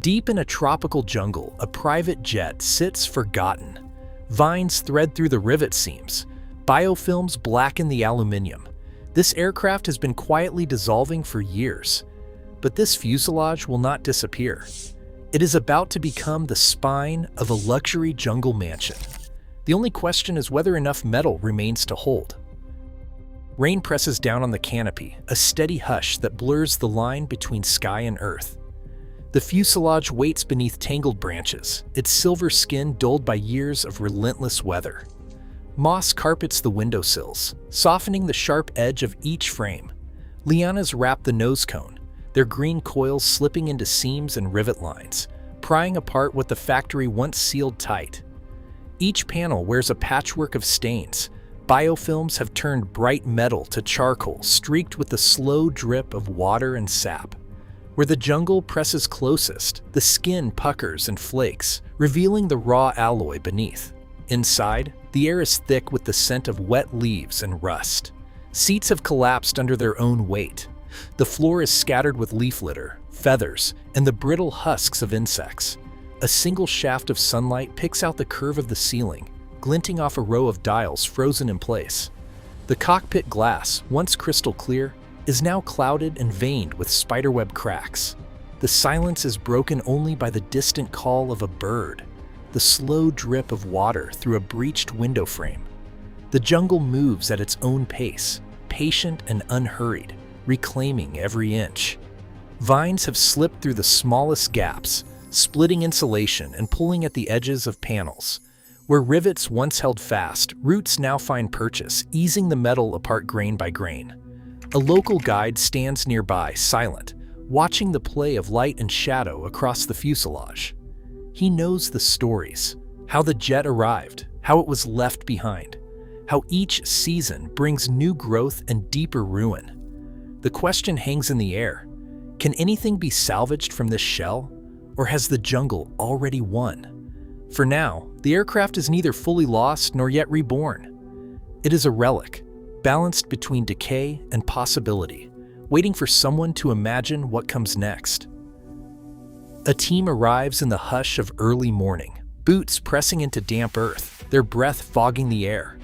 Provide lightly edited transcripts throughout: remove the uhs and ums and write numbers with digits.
Deep in a tropical jungle, a private jet sits forgotten. Vines thread through the rivet seams. Biofilms blacken the aluminum. This aircraft has been quietly dissolving for years. But this fuselage will not disappear. It is about to become the spine of a luxury jungle mansion. The only question is whether enough metal remains to hold. Rain presses down on the canopy, a steady hush that blurs the line between sky and earth. The fuselage waits beneath tangled branches, its silver skin dulled by years of relentless weather. Moss carpets the windowsills, softening the sharp edge of each frame. Lianas wrap the nose cone, their green coils slipping into seams and rivet lines, prying apart what the factory once sealed tight. Each panel wears a patchwork of stains. Biofilms have turned bright metal to charcoal streaked with the slow drip of water and sap. Where the jungle presses closest, the skin puckers and flakes, revealing the raw alloy beneath. Inside, the air is thick with the scent of wet leaves and rust. Seats have collapsed under their own weight. The floor is scattered with leaf litter, feathers, and the brittle husks of insects. A single shaft of sunlight picks out the curve of the ceiling, glinting off a row of dials frozen in place. The cockpit glass, once crystal clear, is now clouded and veined with spiderweb cracks. The silence is broken only by the distant call of a bird, the slow drip of water through a breached window frame. The jungle moves at its own pace, patient and unhurried, reclaiming every inch. Vines have slipped through the smallest gaps, splitting insulation and pulling at the edges of panels. Where rivets once held fast, roots now find purchase, easing the metal apart grain by grain. A local guide stands nearby, silent, watching the play of light and shadow across the fuselage. He knows the stories, how the jet arrived, how it was left behind, how each season brings new growth and deeper ruin. The question hangs in the air. Can anything be salvaged from this shell, or has the jungle already won? For now, the aircraft is neither fully lost nor yet reborn. It is a relic, balanced between decay and possibility, waiting for someone to imagine what comes next. A team arrives in the hush of early morning, boots pressing into damp earth, their breath fogging the air.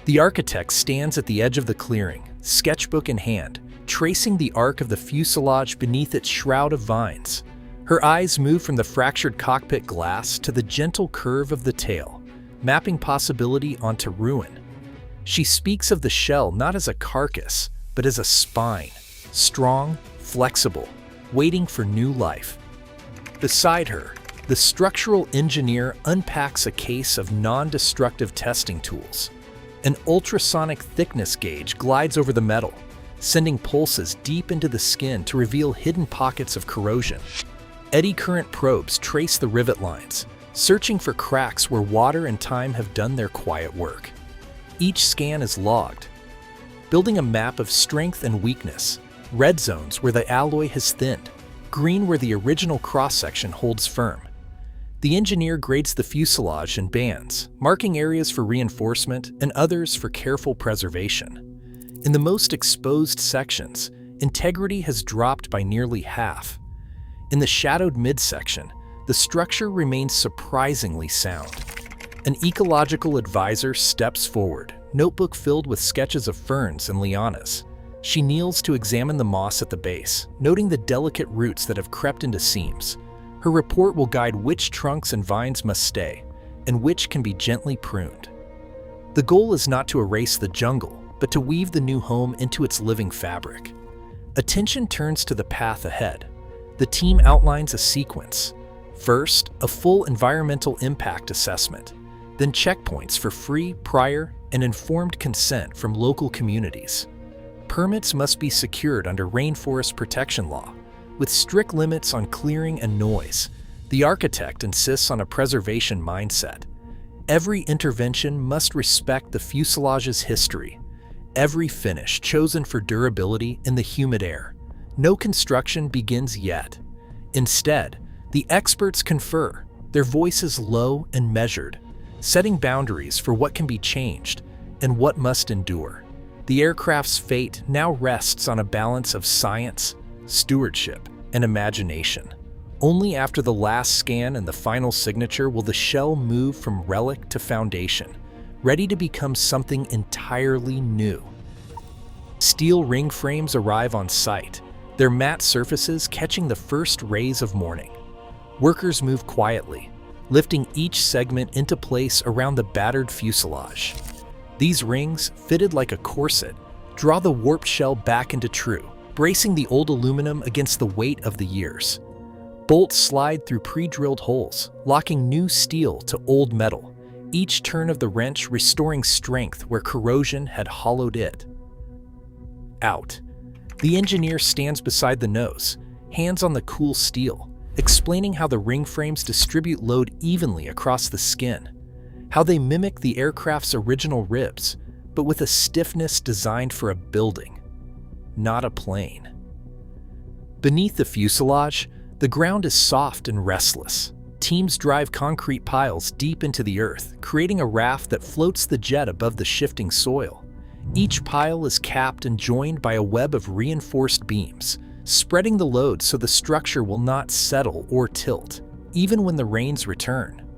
The architect stands at the edge of the clearing, sketchbook in hand, tracing the arc of the fuselage beneath its shroud of vines. Her eyes move from the fractured cockpit glass to the gentle curve of the tail, mapping possibility onto ruin. She speaks of the shell not as a carcass, but as a spine, strong, flexible, waiting for new life. Beside her, the structural engineer unpacks a case of non-destructive testing tools. An ultrasonic thickness gauge glides over the metal, sending pulses deep into the skin to reveal hidden pockets of corrosion. Eddy current probes trace the rivet lines, searching for cracks where water and time have done their quiet work. Each scan is logged, building a map of strength and weakness, red zones where the alloy has thinned, green where the original cross-section holds firm. The engineer grades the fuselage in bands, marking areas for reinforcement and others for careful preservation. In the most exposed sections, integrity has dropped by nearly half. In the shadowed midsection, the structure remains surprisingly sound. An ecological advisor steps forward, notebook filled with sketches of ferns and lianas. She kneels to examine the moss at the base, noting the delicate roots that have crept into seams. Her report will guide which trunks and vines must stay, and which can be gently pruned. The goal is not to erase the jungle, but to weave the new home into its living fabric. Attention turns to the path ahead. The team outlines a sequence. First, a full environmental impact assessment, then checkpoints for free, prior, and informed consent from local communities. Permits must be secured under rainforest protection law, with strict limits on clearing and noise. The architect insists on a preservation mindset. Every intervention must respect the fuselage's history, every finish chosen for durability in the humid air. No construction begins yet. Instead, the experts confer, their voices low and measured, setting boundaries for what can be changed and what must endure. The aircraft's fate now rests on a balance of science, stewardship, and imagination. Only after the last scan and the final signature will the shell move from relic to foundation, ready to become something entirely new. Steel ring frames arrive on site, their matte surfaces catching the first rays of morning. Workers move quietly, lifting each segment into place around the battered fuselage. These rings, fitted like a corset, draw the warped shell back into true, bracing the old aluminum against the weight of the years. Bolts slide through pre-drilled holes, locking new steel to old metal, each turn of the wrench restoring strength where corrosion had hollowed it out. The engineer stands beside the nose, hands on the cool steel, explaining how the ring frames distribute load evenly across the skin, how they mimic the aircraft's original ribs, but with a stiffness designed for a building, not a plane. Beneath the fuselage, the ground is soft and restless. Teams drive concrete piles deep into the earth, creating a raft that floats the jet above the shifting soil. Each pile is capped and joined by a web of reinforced beams, spreading the load so the structure will not settle or tilt, even when the rains return.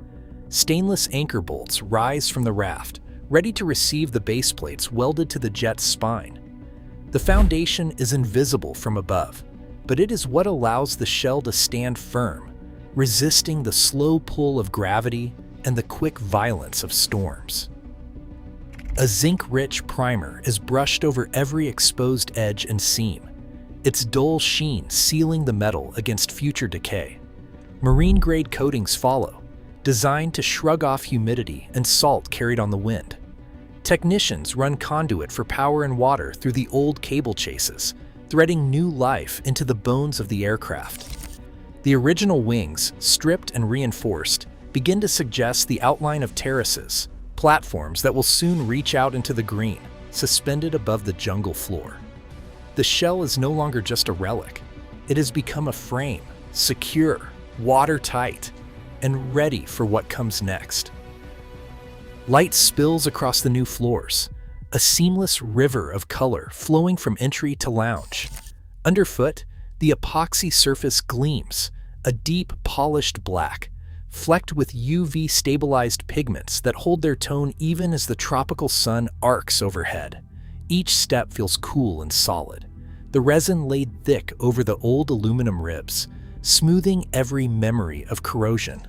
Stainless anchor bolts rise from the raft, ready to receive the base plates welded to the jet's spine. The foundation is invisible from above, but it is what allows the shell to stand firm, resisting the slow pull of gravity and the quick violence of storms. A zinc-rich primer is brushed over every exposed edge and seam, its dull sheen sealing the metal against future decay. Marine-grade coatings follow, designed to shrug off humidity and salt carried on the wind. Technicians run conduit for power and water through the old cable chases, threading new life into the bones of the aircraft. The original wings, stripped and reinforced, begin to suggest the outline of terraces, platforms that will soon reach out into the green, suspended above the jungle floor. The shell is no longer just a relic. It has become a frame, secure, watertight, and ready for what comes next. Light spills across the new floors, a seamless river of color flowing from entry to lounge. Underfoot, the epoxy surface gleams, a deep, polished black, flecked with UV-stabilized pigments that hold their tone even as the tropical sun arcs overhead. Each step feels cool and solid, the resin laid thick over the old aluminum ribs, smoothing every memory of corrosion.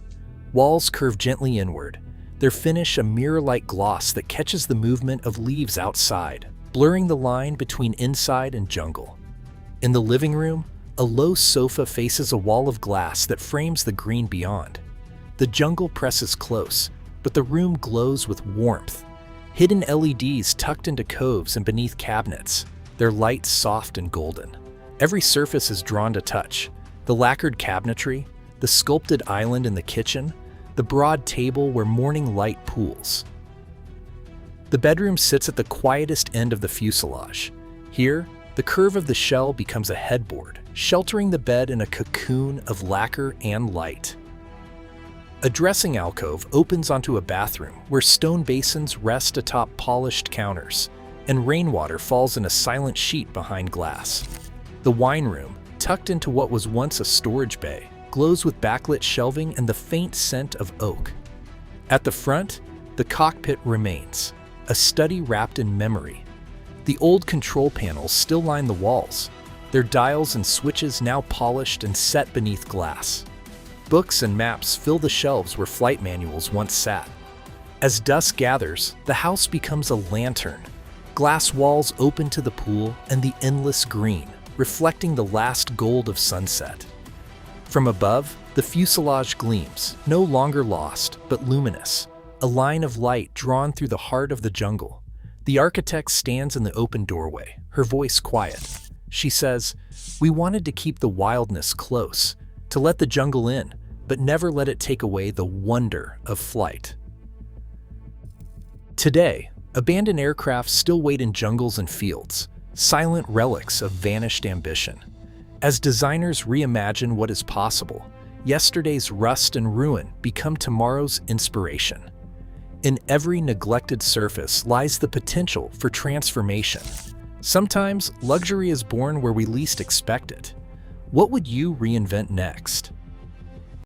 Walls curve gently inward, their finish a mirror-like gloss that catches the movement of leaves outside, blurring the line between inside and jungle. In the living room, a low sofa faces a wall of glass that frames the green beyond. The jungle presses close, but the room glows with warmth. Hidden LEDs tucked into coves and beneath cabinets, their light soft and golden. Every surface is drawn to touch. The lacquered cabinetry, the sculpted island in the kitchen, the broad table where morning light pools. The bedroom sits at the quietest end of the fuselage. Here, the curve of the shell becomes a headboard, sheltering the bed in a cocoon of lacquer and light. A dressing alcove opens onto a bathroom where stone basins rest atop polished counters, and rainwater falls in a silent sheet behind glass. The wine room, tucked into what was once a storage bay, glows with backlit shelving and the faint scent of oak. At the front, the cockpit remains, a study wrapped in memory. The old control panels still line the walls, their dials and switches now polished and set beneath glass. Books and maps fill the shelves where flight manuals once sat. As dusk gathers, the house becomes a lantern. Glass walls open to the pool and the endless green, reflecting the last gold of sunset. From above, the fuselage gleams, no longer lost, but luminous, a line of light drawn through the heart of the jungle. The architect stands in the open doorway, her voice quiet. She says, "We wanted to keep the wildness close, to let the jungle in, but never let it take away the wonder of flight." Today, abandoned aircraft still wait in jungles and fields, silent relics of vanished ambition. As designers reimagine what is possible, yesterday's rust and ruin become tomorrow's inspiration. In every neglected surface lies the potential for transformation. Sometimes, luxury is born where we least expect it. What would you reinvent next?